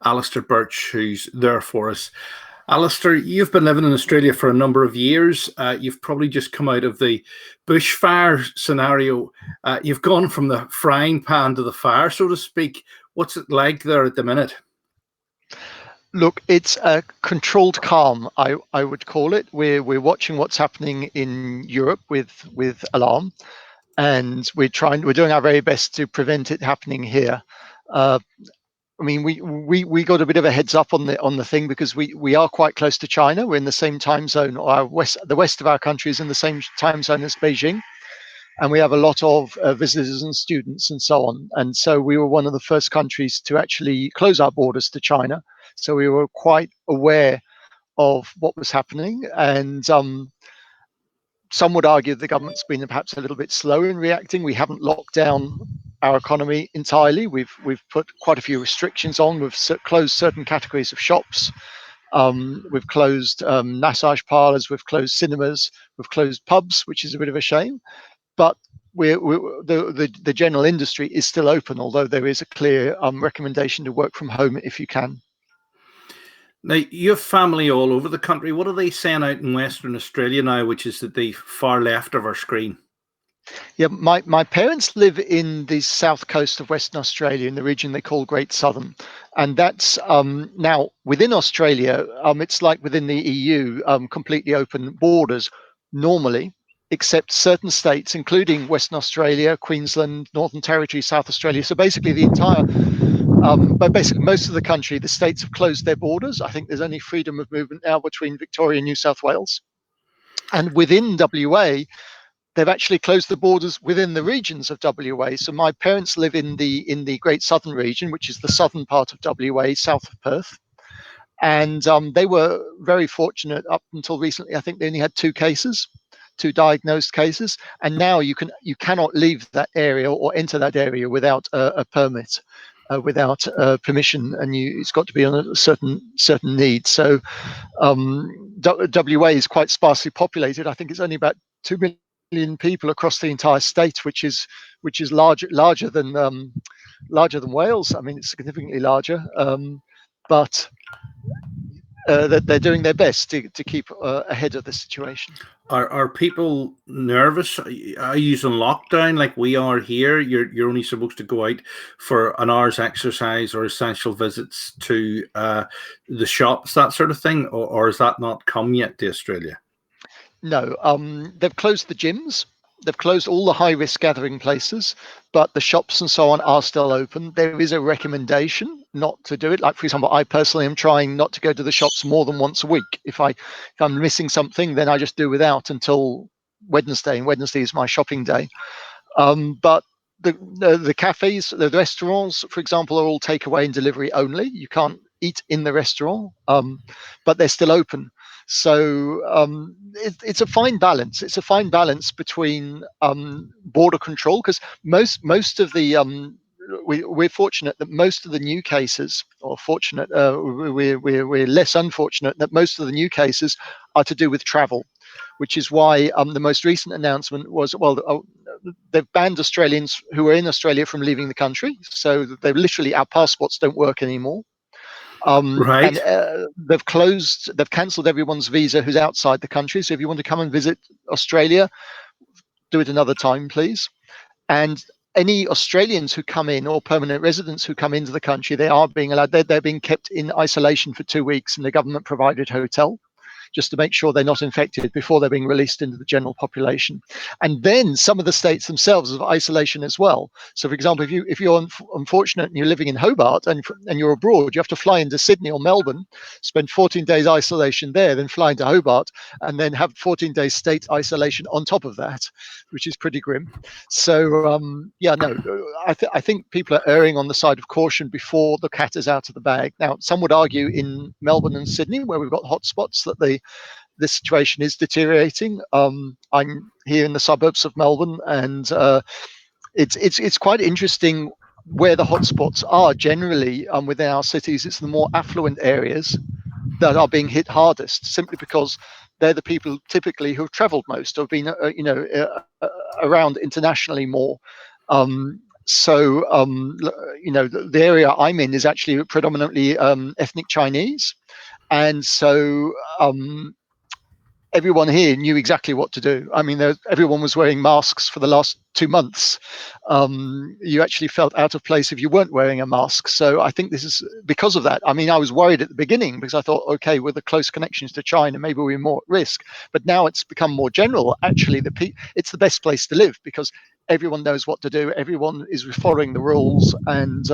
Alistair Birch, who's there for us. Alistair, you've been living in Australia for a number of years. You've probably just come out of the bushfire scenario. You've gone from the frying pan to the fire, so to speak. What's it like there at the minute? Look, it's a controlled calm, I would call it. We're watching what's happening in Europe with alarm, and we're doing our very best to prevent it happening here. I mean, we got a bit of a heads up on the thing because we are quite close to China. We're in the same time zone, or the west of our country is in the same time zone as Beijing, and we have a lot of visitors and students and so on. And so we were one of the first countries to actually close our borders to China. So we were quite aware of what was happening, and some would argue the government's been perhaps a little bit slow in reacting. We haven't locked down our economy entirely. We've put quite a few restrictions on. We've closed certain categories of shops. We've closed massage parlors. We've closed cinemas. We've closed pubs, which is a bit of a shame. But the general industry is still open, although there is a clear recommendation to work from home if you can. Now, you have family all over the country. What are they saying out in Western Australia now, which is at the far left of our screen? Yeah, my parents live in the south coast of Western Australia, in the region they call Great Southern. And that's now within Australia, it's like within the EU, completely open borders normally, except certain states, including Western Australia, Queensland, Northern Territory, South Australia. So basically the entire but basically, most of the country, the states have closed their borders. I think there's only freedom of movement now between Victoria and New South Wales. And within WA, they've actually closed the borders within the regions of WA. So my parents live in the Great Southern region, which is the southern part of WA, south of Perth. And they were very fortunate up until recently. I think they only had two diagnosed cases, and now you cannot leave that area or enter that area without a permit. Without permission, and it's got to be on a certain need. So WA is quite sparsely populated. I think it's only about 2 million people across the entire state, which is larger than Wales. I mean, it's significantly larger, but they're doing their best to keep ahead of the situation. Are people nervous? Are you in lockdown like we are here? You're only supposed to go out for an hour's exercise or essential visits to the shops, that sort of thing, or has that not come yet to Australia? No, they've closed the gyms. They've closed all the high-risk gathering places, but the shops and so on are still open. There is a recommendation not to do it. Like, for example, I personally am trying not to go to the shops more than once a week. If I'm missing something, then I just do without until Wednesday, and Wednesday is my shopping day. But the cafes, the restaurants, for example, are all takeaway and delivery only. You can't eat in the restaurant, but they're still open. So it's a fine balance. It's a fine balance between border control, because most of the we're fortunate that most of the new cases, or fortunate, we're less unfortunate that most of the new cases are to do with travel, which is why the most recent announcement was, they've banned Australians who are in Australia from leaving the country. So they're literally, our passports don't work anymore. Right. And they've cancelled everyone's visa who's outside the country. So if you want to come and visit Australia, do it another time, please. And any Australians who come in, or permanent residents who come into the country, they are being allowed. They're being kept in isolation for 2 weeks in a government-provided hotel, just to make sure they're not infected before they're being released into the general population. And then some of the states themselves have isolation as well. So, for example, if you're unfortunate and you're living in Hobart and you're abroad, you have to fly into Sydney or Melbourne, spend 14 days isolation there, then fly into Hobart, and then have 14 days state isolation on top of that, which is pretty grim. So, I think people are erring on the side of caution before the cat is out of the bag. Now, some would argue in Melbourne and Sydney, where we've got hotspots, that the situation is deteriorating. I'm here in the suburbs of Melbourne, and it's quite interesting where the hotspots are. Generally, within our cities, it's the more affluent areas that are being hit hardest, simply because they're the people typically who have travelled most, or been around internationally more. So, the area I'm in is actually predominantly ethnic Chinese, and so everyone here knew exactly what to do. I mean, everyone was wearing masks for the last 2 months. You actually felt out of place if you weren't wearing a mask. So I think this is because of that. I mean, I was worried at the beginning because I thought, okay, with the close connections to China, maybe we're more at risk. But now it's become more general. Actually, it's the best place to live because everyone knows what to do. Everyone is following the rules, and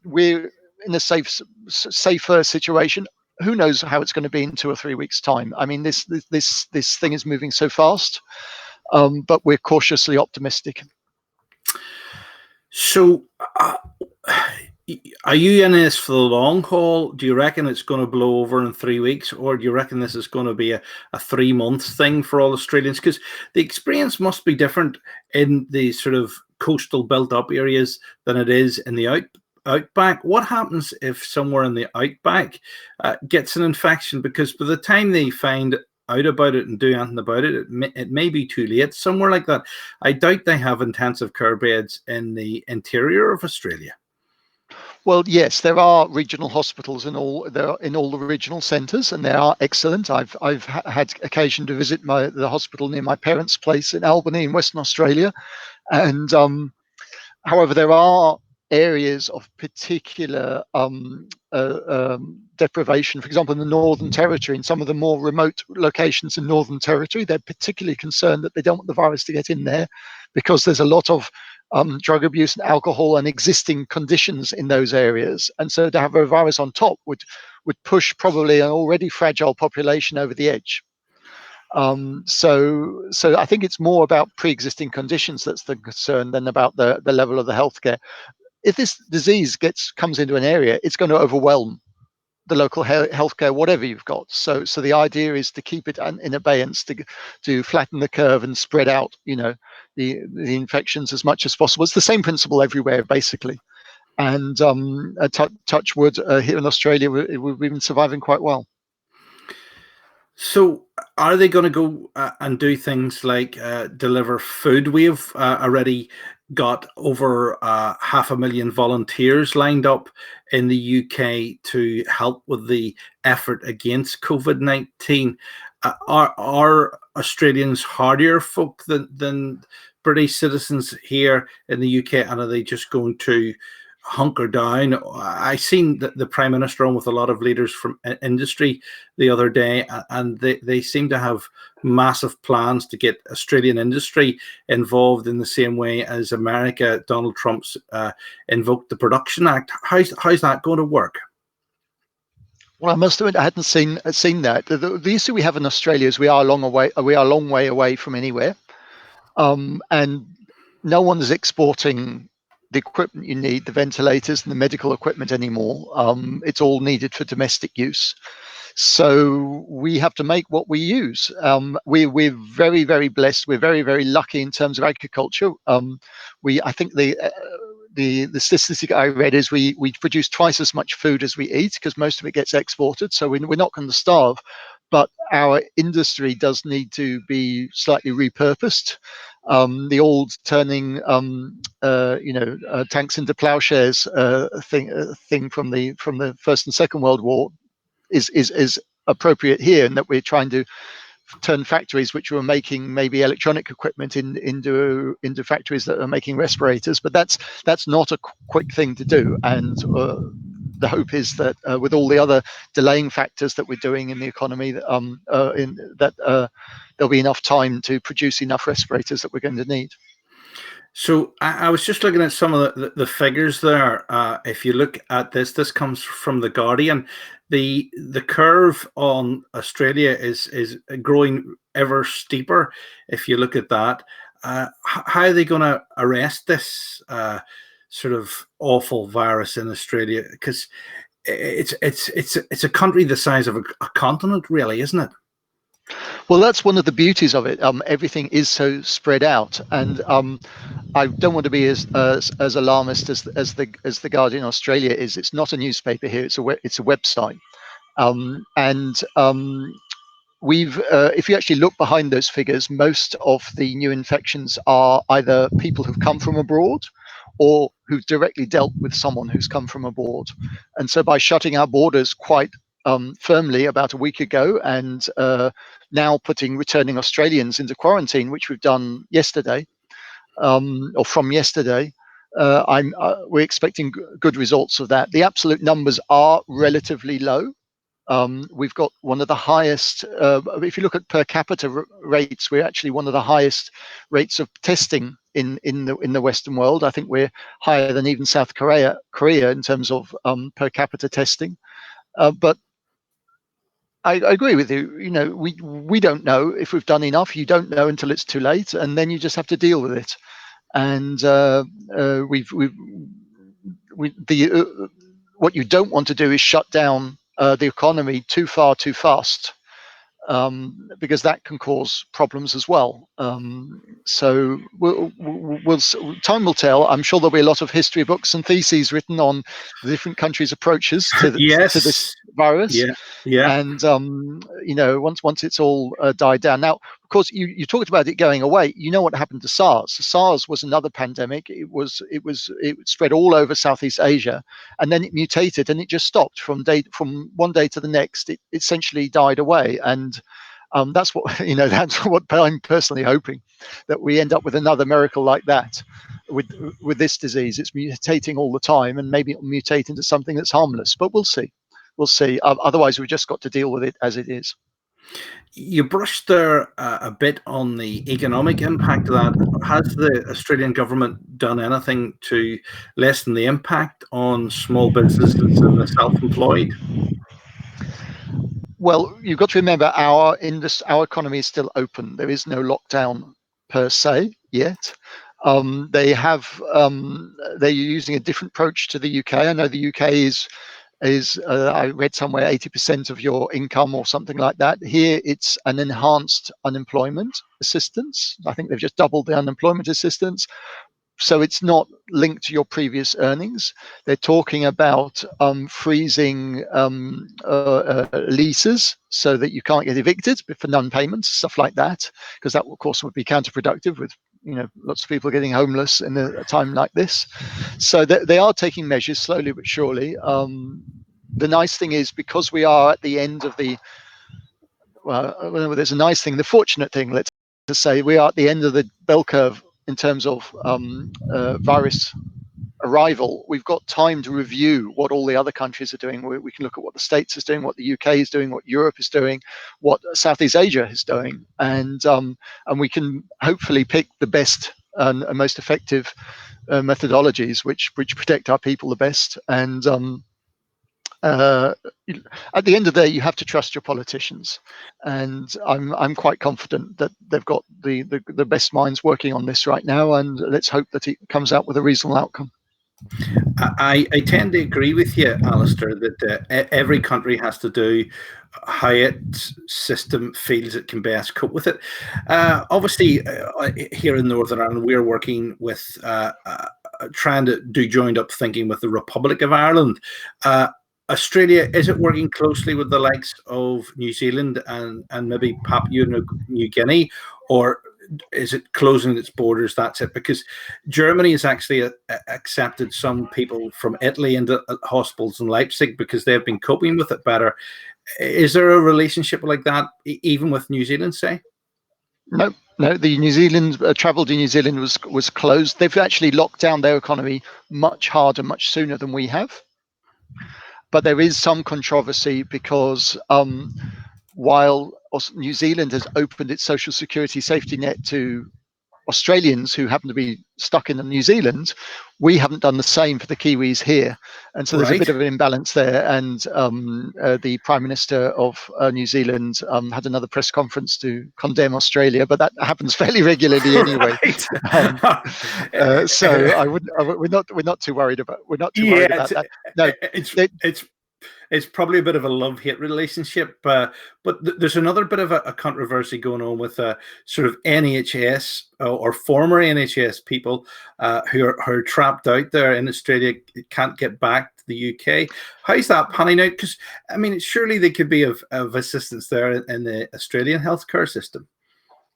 we're in a safer situation. Who knows how it's going to be in 2 or 3 weeks' time? I mean, this thing is moving so fast, but we're cautiously optimistic. So, are you in this for the long haul? Do you reckon it's going to blow over in 3 weeks, or do you reckon this is going to be a 3 month thing for all Australians? Because the experience must be different in the sort of coastal built-up areas than it is in the outback. What happens if somewhere in the outback gets an infection? Because by the time they find out about it and do anything about it, it may be too late. Somewhere like that, I doubt they have intensive care beds in the interior of Australia. Well, yes, there are regional hospitals in all the regional centres, and they are excellent. I've had occasion to visit the hospital near my parents' place in Albany in Western Australia, and however, there are areas of particular deprivation. For example, in the Northern Territory, in some of the more remote locations in Northern Territory, they're particularly concerned that they don't want the virus to get in there because there's a lot of drug abuse and alcohol and existing conditions in those areas. And so to have a virus on top would push probably an already fragile population over the edge. So I think it's more about pre-existing conditions that's the concern than about the level of the healthcare. If this disease comes into an area, it's going to overwhelm the local healthcare, whatever you've got. So the idea is to keep it in abeyance, to flatten the curve and spread out, the infections as much as possible. It's the same principle everywhere, basically. And touch wood, here in Australia, we've been surviving quite well. So, are they going to go and do things like deliver food? We've already got over 500,000 volunteers lined up in the UK to help with the effort against COVID-19. Are Australians hardier folk than British citizens here in the UK, and are they just going to hunker down? I seen the Prime Minister on with a lot of leaders from industry the other day, and they seem to have massive plans to get Australian industry involved in the same way as America. Donald Trump's invoked the Production Act. How's that going to work? Well, I must admit I hadn't seen that. The issue we have in Australia is we are a long way away from anywhere, and no one is exporting the equipment you need, the ventilators and the medical equipment anymore. It's all needed for domestic use. So we have to make what we use. We're very, very blessed. We're very, very lucky in terms of agriculture. I think the statistic I read is we produce twice as much food as we eat because most of it gets exported. So we're not going to starve. But our industry does need to be slightly repurposed. The old turning, tanks into plowshares thing from the First and Second World War is appropriate here, in that we're trying to turn factories which were making maybe electronic equipment into factories that are making respirators. But that's not a quick thing to do, and the hope is that with all the other delaying factors that we're doing in the economy, there'll be enough time to produce enough respirators that we're going to need. So I was just looking at some of the figures there. If you look at this comes from the Guardian. The curve on Australia is growing ever steeper. If you look at that, how are they going to arrest this sort of awful virus in Australia? Because it's a country the size of a continent, really, isn't it? Well, that's one of the beauties of it. Everything is so spread out, and I don't want to be as alarmist as the Guardian Australia is. It's not a newspaper here; it's a website, and if you actually look behind those figures, most of the new infections are either people who've come from abroad or who've directly dealt with someone who's come from abroad. And so by shutting our borders quite firmly about a week ago, and now putting returning Australians into quarantine, which we've done yesterday, or from yesterday, we're expecting good results of that. The absolute numbers are relatively low. We've got one of the highest, if you look at per capita rates, we're actually one of the highest rates of testing in the Western world. I think we're higher than even South Korea in terms of per capita testing. But I agree with you. You know, we don't know if we've done enough. You don't know until it's too late, and then you just have to deal with it. And what you don't want to do is shut down the economy too far, too fast, because that can cause problems as well. So time will tell. I'm sure there'll be a lot of history books and theses written on the different countries' approaches to this virus. Yeah. Yeah. And you know, once it's all died down. Now, of course, you talked about it going away. You know what happened to SARS? SARS was another pandemic. It spread all over Southeast Asia, and then it mutated, and it just stopped from one day to the next. It essentially died away, and that's what That's what I'm personally hoping, that we end up with another miracle like that with this disease. It's mutating all the time, and maybe it'll mutate into something that's harmless. But we'll see. We'll see. Otherwise, we've just got to deal with it as it is. You brushed there a bit on the economic impact of that. Has the Australian government done anything to lessen the impact on small businesses and the self-employed? Well, you've got to remember our economy is still open. There is no lockdown per se yet. They're using a different approach to the UK. I know the UK is I read somewhere 80% of your income or something like that. Here it's an enhanced unemployment assistance. I think they've just doubled the unemployment assistance. So it's not linked to your previous earnings. They're talking about freezing leases so that you can't get evicted for non-payments, stuff like that, because that, of course, would be counterproductive with lots of people getting homeless in a time like this. So they are taking measures slowly but surely. The nice thing is, because we are at the end of the there's a nice thing. The fortunate thing, let's say, we are at the end of the bell curve in terms of virus arrival. We've got time to review what all the other countries are doing. We can look at what the States is doing, what the UK is doing, what Europe is doing, what Southeast Asia is doing, and we can hopefully pick the best and most effective methodologies which protect our people the best. And at the end of the day, you have to trust your politicians, and I'm quite confident that they've got the best minds working on this right now, and let's hope that it comes out with a reasonable outcome. I tend to agree with you, Alistair, that every country has to do how its system feels it can best cope with it. Obviously, here in Northern Ireland, we're working with trying to do joined up thinking with the Republic of Ireland. Australia, is it working closely with the likes of New Zealand and maybe Papua New Guinea, or is it closing its borders? That's it, because Germany has actually accepted some people from Italy into hospitals in Leipzig because they've been coping with it better. Is there a relationship like that even with New Zealand, say? No, the New Zealand travel to New Zealand was closed. They've actually locked down their economy much harder, much sooner than we have. But there is some controversy because while New Zealand has opened its social security safety net to Australians who happen to be stuck in New Zealand, we haven't done the same for the Kiwis here. And so there's a bit of an imbalance there. And the Prime Minister of New Zealand had another press conference to condemn Australia, but that happens fairly regularly anyway. Right. So we're not too worried about that. No, it's probably a bit of a love-hate relationship. But there's another bit of a controversy going on with sort of NHS or former NHS people who are trapped out there in Australia, can't get back to the UK. How's that panning out? Because I mean, surely they could be of assistance there in the Australian healthcare system.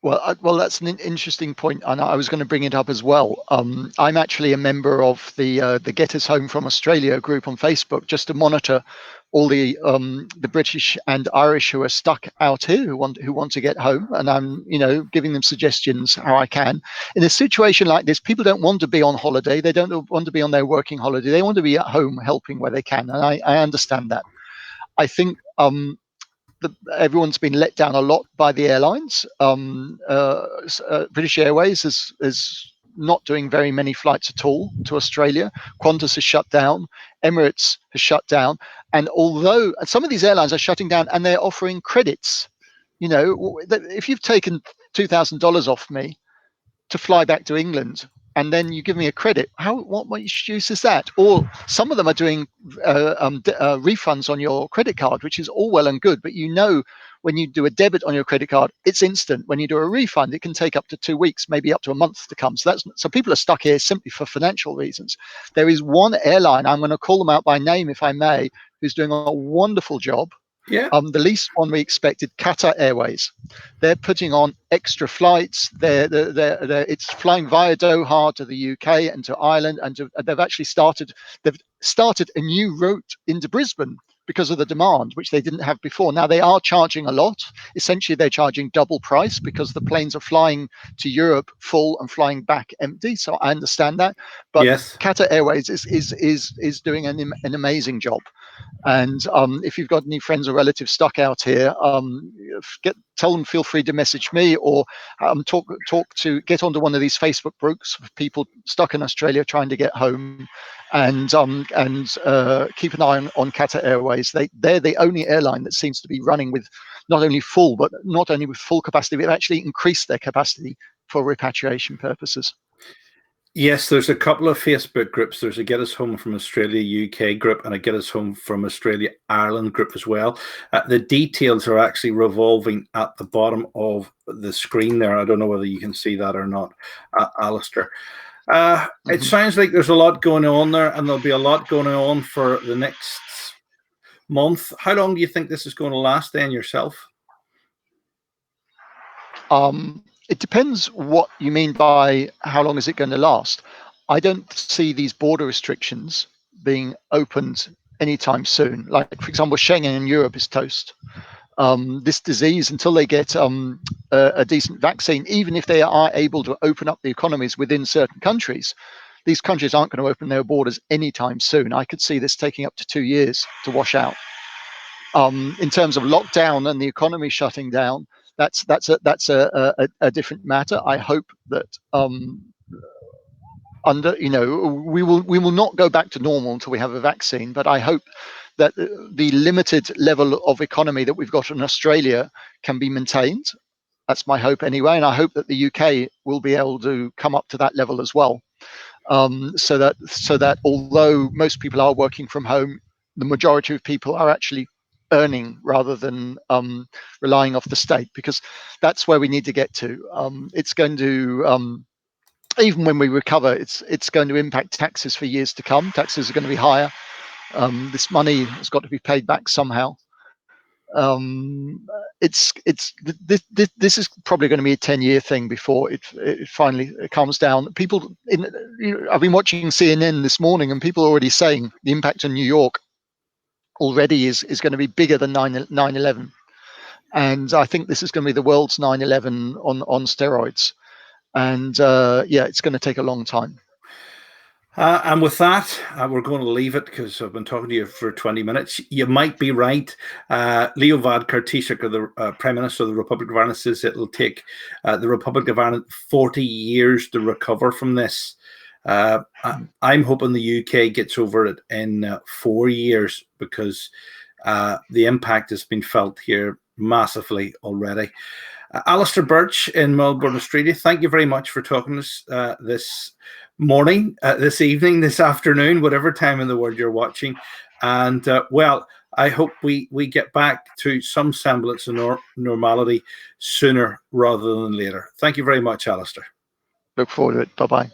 Well, that's an interesting point, and I was going to bring it up as well. I'm actually a member of the Get Us Home from Australia group on Facebook, just to monitor all the British and Irish who are stuck out here who want to get home, and I'm giving them suggestions how I can. In a situation like this, people don't want to be on holiday. They don't want to be on their working holiday. They want to be at home helping where they can, and I understand that. I think everyone's been let down a lot by the airlines. British Airways is not doing very many flights at all to Australia. Qantas has shut down. Emirates has shut down. And although some of these airlines are shutting down and they're offering credits, if you've taken $2,000 off me to fly back to England, and then you give me a credit, what use is that? Or some of them are doing refunds on your credit card, which is all well and good, but when you do a debit on your credit card, it's instant. When you do a refund, it can take up to 2 weeks, maybe up to a month to come. So people are stuck here simply for financial reasons. There is one airline, I'm going to call them out by name if I may, who's doing a wonderful job. Yeah. The least one we expected, Qatar Airways. They're putting on extra flights. It's flying via Doha to the UK and to Ireland, and they've started a new route into Brisbane because of the demand, which they didn't have before. Now they are charging a lot. Essentially, they're charging double price because the planes are flying to Europe full and flying back empty. So I understand that, but yes. Qatar Airways is doing an amazing job. And if you've got any friends or relatives stuck out here, tell them feel free to message me, or get onto one of these Facebook groups for people stuck in Australia trying to get home, and keep an eye on Qatar Airways. They're the only airline that seems to be running with not only full capacity, but actually increased their capacity for repatriation purposes. Yes, there's a couple of Facebook groups. There's a Get Us Home from Australia UK group and a Get Us Home from Australia Ireland group as well. The details are actually revolving at the bottom of the screen there. I don't know whether you can see that or not, Alistair. It sounds like there's a lot going on there, and there'll be a lot going on for the next month. How long do you think this is going to last then yourself? It depends what you mean by how long is it going to last. I don't see these border restrictions being opened anytime soon. Like, for example, Schengen in Europe is toast. This disease, until they get a decent vaccine, even if they are able to open up the economies within certain countries, these countries aren't going to open their borders anytime soon. I could see this taking up to 2 years to wash out. In terms of lockdown and the economy shutting down, that's a different matter. I hope that we will not go back to normal until we have a vaccine, but I hope that the limited level of economy that we've got in Australia can be maintained. That's my hope anyway, and I hope that the UK will be able to come up to that level as well. So that although most people are working from home, the majority of people are actually earning rather than relying off the state, because that's where we need to get to. It's going to even when we recover, it's going to impact taxes for years to come. Taxes are going to be higher. This money has got to be paid back somehow. This is probably going to be a 10-year thing before it finally calms down. I've been watching CNN this morning, and people are already saying the impact on New York already is going to be bigger than 9/11, and I think this is going to be the world's 9/11 on steroids. And it's going to take a long time. And with that, we're going to leave it because I've been talking to you for 20 minutes. You might be right. Leo Varadkar, the Prime Minister of the Republic of Ireland, says it'll take the Republic of Ireland 40 years to recover from this. I'm hoping the UK gets over it in 4 years, because the impact has been felt here massively already. Alistair Birch in Melbourne, Australia, thank you very much for talking to us this morning, this evening, this afternoon, whatever time in the world you're watching. And I hope we get back to some semblance of normality sooner rather than later. Thank you very much, Alistair. Look forward to it. Bye-bye.